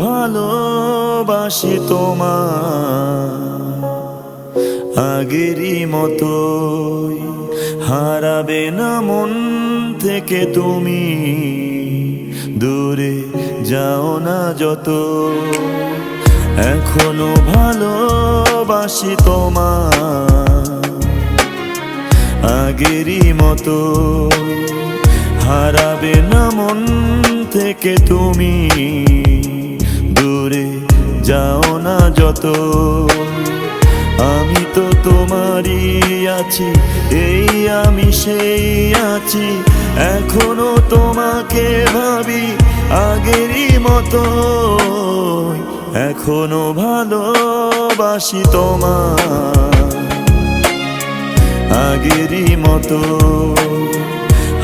ভালোবাসি তোমায় আগেরই মতোই, হারাবে না মন থেকে তুমি, দূরে যাও না যত। এখনো ভালোবাসি তোমায় আগেরই মতো, হারাবে না মন থেকে তুমি, দূরে যাও না যত। আমি তো তোমারই আছি, এই আমি সেই আছি, এখনো তোমাকে ভাবি আগেরই মতো, এখনো ভালোবাসি তোমায় আগেরই মতো,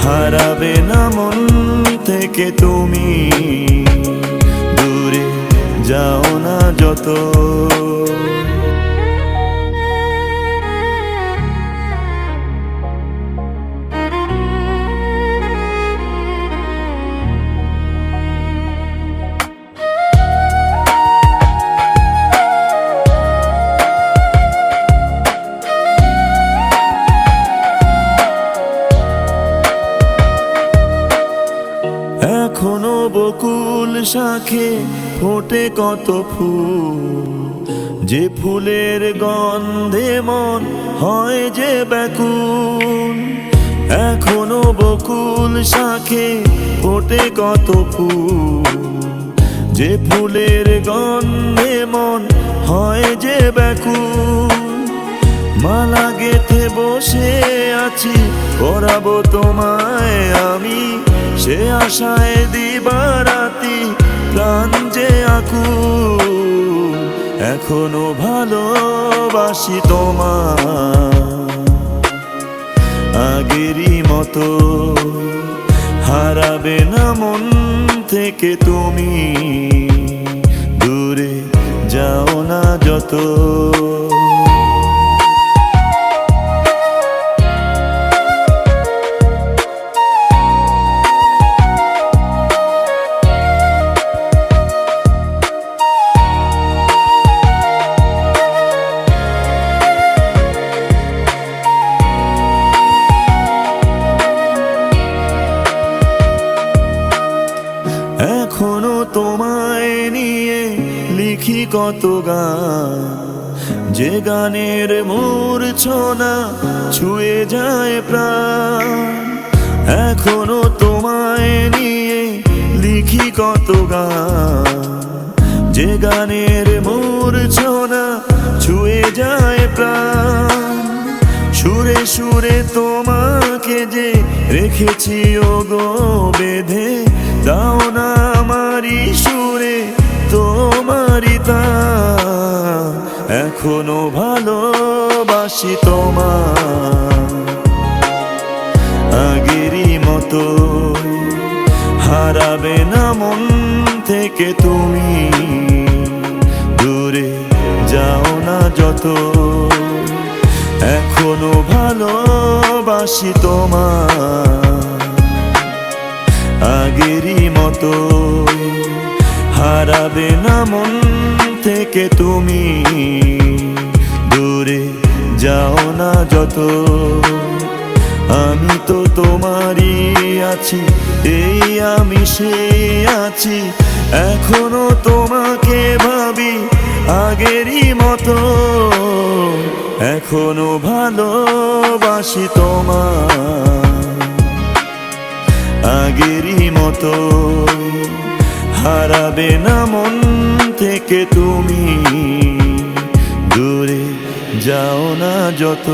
হারাবে না মন থেকে তুমি, দূরে যাও না যত। এখনো বকুল শাখে ফোটে কত ফুল, যে ফুলের গন্ধে মন হয় যে ব্যাকুল। এখনো বকুল শাখে ফোটে কত ফুল, যে ফুলের গন্ধে মন হয় যে ব্যাকুল। মালা গেথে বসে আছি, পরাবো তোমায় আমি, সে আশায় দিবারাতি প্রাণ যে আকুল। এখনো ভালোবাসি তোমায় আগেরই মতো, হারাবে না মন থেকে তুমি, দূরে যাও না যত। এখনো তোমায় নিয়ে লিখি কত গান, যে গানের মূর্ছনা ছুঁয়ে যায় প্রাণ। এখনো তোমায় নিয়ে লিখি কত গান, যে গানের মূর্ছনা ছুঁয়ে যায় প্রাণ। সুরে সুরে তোমাকে যে রেখেছি ওগো বেঁধে, দাও না আমারই সুরে তোমারই তান। এখনো ভালোবাসি তোমায় আগেরই মতো, হারাবে না মন থেকে তুমি, দূরে যাও না যত। এখনো ভালোবাসি তোমায় আগেরই মতো, হারাবে না মন থেকে তুমি, দূরে যাও না যত। আমি তো তোমারই আছি, এই আমি সেই আছি, এখনো তোমাকে ভাবি আগেরই মতো, এখনো ভালোবাসি তোমায় আগেরই মতো, হারাবে না মন থেকে তুমি, দূরে যাও না যত।